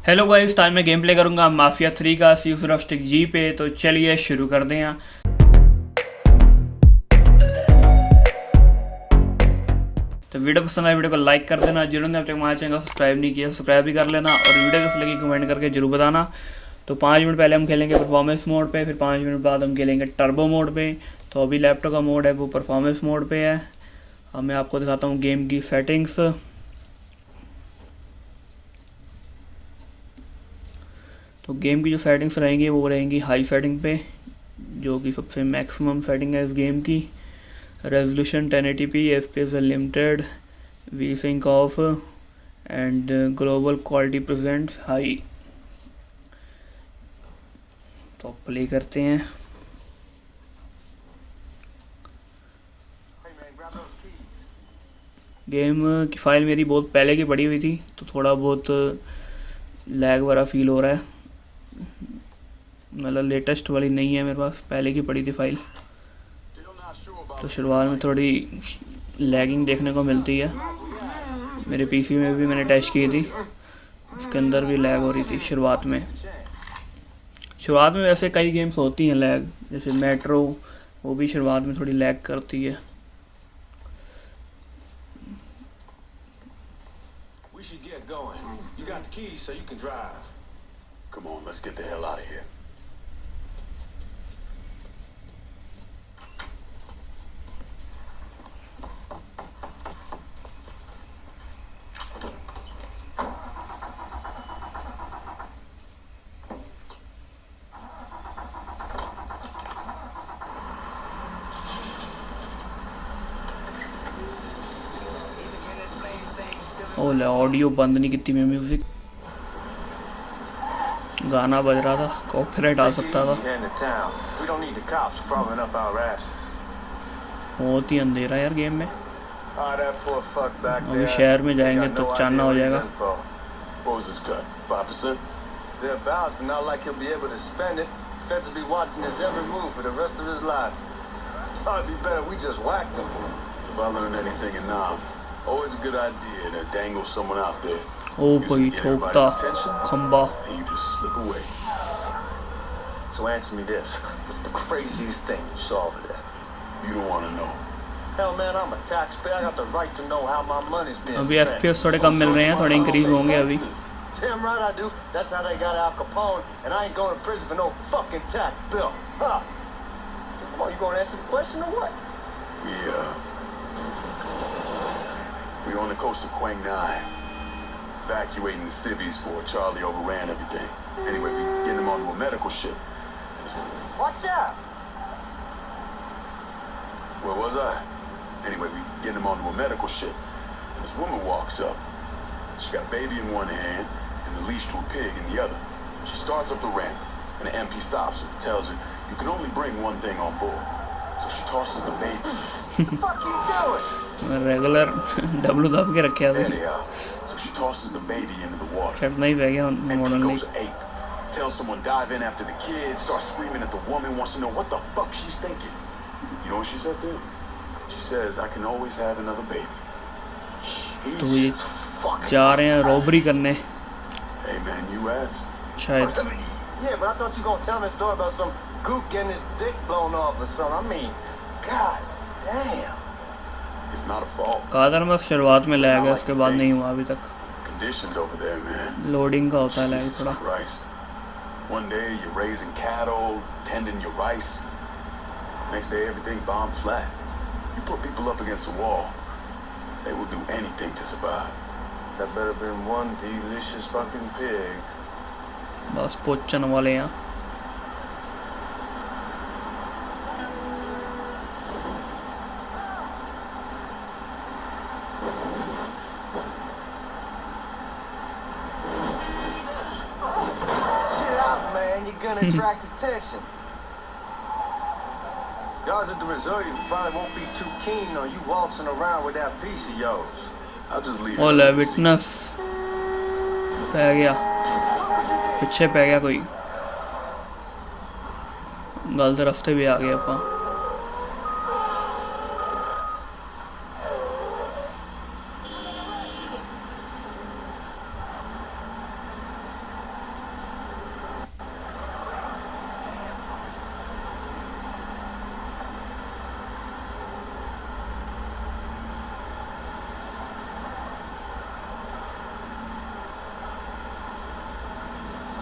Hello guys, time में game play करूंगा mafia 3 का Asus ROG Strix G पे। तो चलिए शुरू कर दें। तो वीडियो पसंद आए वीडियो को लाइक कर देना, जिन्होंने अब तक हमारे चैनल को सब्सक्राइब नहीं किया सब्सक्राइब भी कर लेना और वीडियो कैसे लगी कमेंट करके जरूर बताना। तो 5 मिनट पहले हम खेलेंगे परफॉर्मेंस मोड पे, फिर 5 मिनट बाद हम खेलेंगे टर्बो मोड पे। तो अभी लैपटॉप का मोड है वो परफॉर्मेंस मोड पे है। अब मैं आपको दिखाता हूँ गेम की सेटिंग्स। तो गेम की जो सेटिंग्स रहेंगी वो रहेंगी हाई सेटिंग पे, जो कि सबसे मैक्सिमम सेटिंग है इस गेम की। Resolution 1080p, FPS unlimited, V sync off and global quality presents high. तो प्ले करते हैं। गेम की फ़ाइल मेरी बहुत पहले की पड़ी हुई थी, तो थोड़ा बहुत लैग वाला फील हो रहा है। मतलब लेटेस्ट वाली नहीं है मेरे पास, पहले की पड़ी थी फाइल। तो शुरुआत में थोड़ी लैगिंग देखने को मिलती है। मेरे पीसी में भी मैंने टेस्ट की थी, उसके अंदर भी लैग हो रही थी शुरुआत में। वैसे कई गेम्स होती हैं लैग, जैसे मेट्रो, वो भी शुरुआत में थोड़ी लैग करती है। Come on, let's get the hell out of here. ओले ऑडियो बंद नहीं की मैं, म्यूजिक गाना बज रहा था, कॉपीराइट आ सकता था। बहुत ही अंधेरा यार गेम में। अभी शहर में जाएंगे तो चांदना हो जाएगा। Always a good idea to dangle someone out there. ओ भाई ठोकता खंबा। So answer me this: what's the craziest thing you saw over there? You don't want to know. Hell, man, I'm a taxpayer. I got the right to know how my money's being spent. अभी FPS थोड़े कम मिल रहे हैं, थोड़े increase होंगे अभी। Damn right I do. That's how they got Al Capone, and I ain't going to prison for no fucking tax bill. Huh? Come on, you gonna answer the question or what? We on the coast of Quang Nai, evacuating the civvies for Charlie overran everything. Anyway, we getting them onto a medical ship. What's up? Where was I? Anyway, we getting them onto a medical ship. And this woman walks up. She got a baby in one hand and the leash to a pig in the other. She starts up the ramp, and the MP stops her and tells her, "You can only bring one thing on board." So she tosses the baby. What the fuck you doing? Regular W दब के रखे There they are. So she tosses the baby into the water. छटना ही पै गया And he modern goes ape. Tells someone dive in after the kid, starts screaming at the woman, wants to know what the fuck she's thinking. You know what she says to him? She says, "I can always have another baby." तो ये He's fucking जा रहे हैं robbery करने Hey man, you asked. शायद। Yeah, but I thought you gonna tell me a story about some gook getting his dick blown off or something. I mean, god damn. It's not a fault. Kader में शुरुआत में lag है, उसके बाद नहीं हुआ अभी तक। Conditions over there, man. Loading का होता है लैग Jesus थोड़ा। Christ. One day you're raising cattle, tending your rice. Next day everything bombed flat. You put people up against the wall, they will do anything to survive. That better been one delicious fucking pig. बस पोचन वाले हैं। Gonna attract attention. Guys at the reserve probably won't be too keen on you waltzing around with that piece of yours. I'll just leave it. ओले witness पै गया, पीछे पै गया कोई, गलत रास्ते भी आ गए ਆਪਾਂ।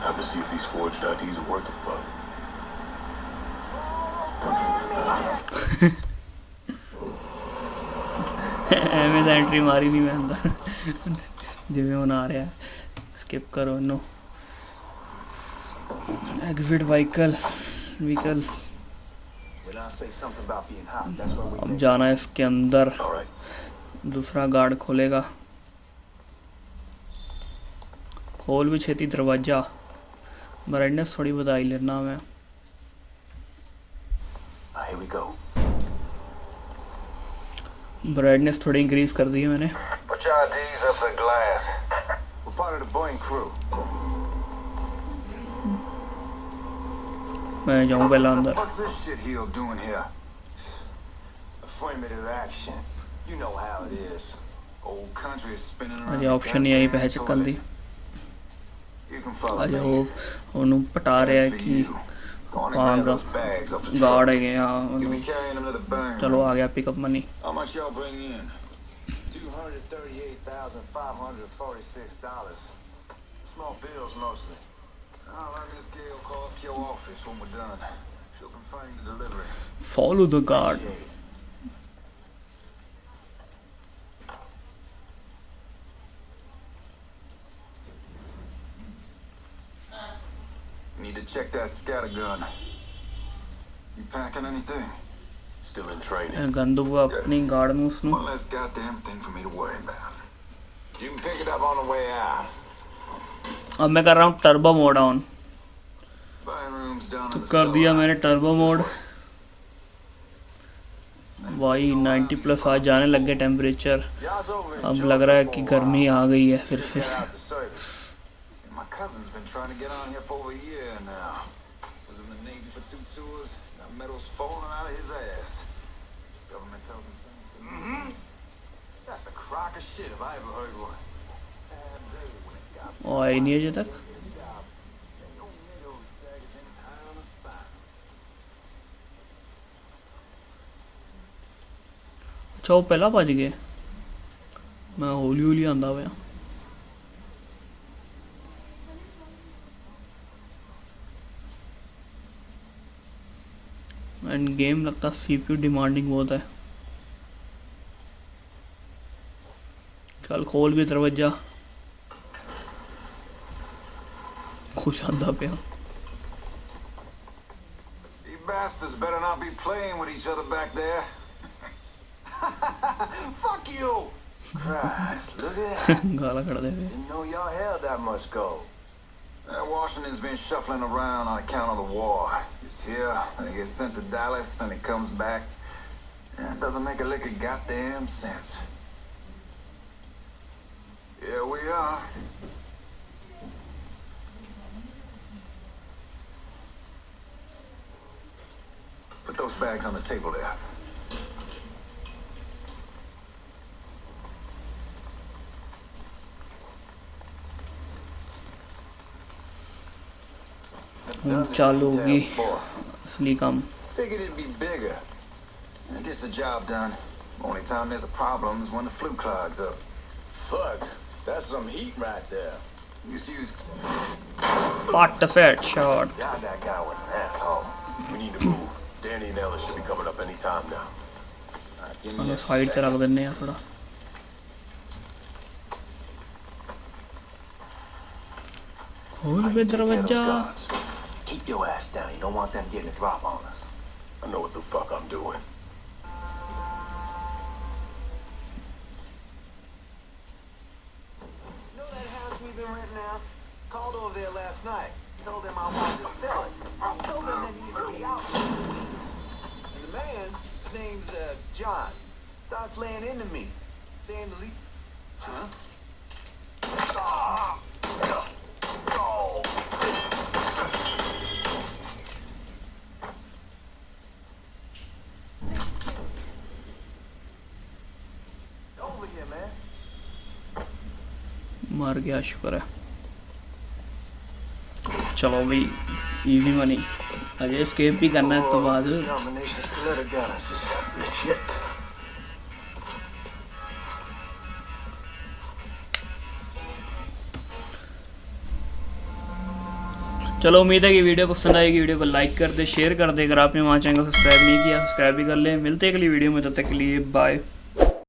Have to see if these forged IDs are worth a fuck. ਐਵੇਂ ਤਾਂ ਐਂਟਰੀ ਮਾਰੀ ਨਹੀਂ ਮੈਂ ਅੰਦਰ ਜਿਵੇਂ ਹੁਣ ਆ ਰਿਹਾ ਸਕਿਪ ਕਰੋ ਇਹਨੂੰ एग्जिट व्हीकल अब जाना है इसके अंदर दूसरा गार्ड खोलेगा खोल भी छेती दरवाजा ब्राइटनेस थोड़ी बताई लेना मैं ब्राइटनेस थोड़ी इंक्रीज कर दी है मैंने मैं जाऊँ पहला अंदर अजे ऑप्शन नहीं आई पैसे चक्कन दी अजे ਉਹਨੂੰ ਪਟਾ ਰਿਹਾ ਕਿ ਆਂਗਾ ਗਾਰਡ ਹੈ ਗਿਆ ਚਲੋ ਆ ਗਿਆ pickup money $238,546 small bills mostly. I'll let Miss Gail call up your office when we're done. She'll confirm the delivery. Follow the guard. Need to check that scatter gun. You packing anything? Still in training. गंदू अपनी guard में उसने one less goddamn thing for me to worry about. You can pick it up on the way out. अब मैं कर रहा हूँ turbo mode on तो कर दिया मैंने टर्बो मोड भाई 90 प्लस आज जाने लग गए टेम्परेचर अब लग रहा है कि गर्मी आ गई है फिर से आई नहीं है अजे तक अच्छा वो पहला भज गए मैं हौली हौली आंदा पाया एंड गेम लगता सीपीयू डिमांडिंग बहुत है चल खोल भी दरवाजा खुश आंदा पे You bastards better not be playing with each other back there. Fuck you! Christ, look at that. गाला कर दे Didn't know y'all held that much gold. Washington's been shuffling around on account of the war. It's here, and it gets sent to Dallas, and it comes back. And it doesn't make a lick of goddamn sense. Here we are. Put those bags on the table there. चालू होगी असली काम Figured it'd be bigger. It gets the job done. Only time there's a problem is when the flue clogs up. Fuck, that's some heat right there. Just use. Part the fat shot. God, that guy was an asshole. We need to move. Danny and Ella should be coming up any time now. Give me a side पे रख देने हैं थोड़ा खोल भी दरवाजा Keep your ass down. You don't want them getting a drop on us. I know what the fuck I'm doing. You know that house we've been renting out? Called over there last night. Told them I wanted to sell it. I told them they needed to be out for 2 weeks. And the man, his name's John, starts laying into me, saying the leap. Huh? Over here, man. मार गया शुक्र है चलो भाई easy money Ajay escape भी करना है तो बाद चलो उम्मीद है कि वीडियो पसंद आएगी, वीडियो को लाइक कर दे, शेयर कर दे। अगर आपने हमारा चैनल सब्सक्राइब नहीं किया सब्सक्राइब भी कर लें। मिलते हैं अगली वीडियो में, तब तक के लिए बाय।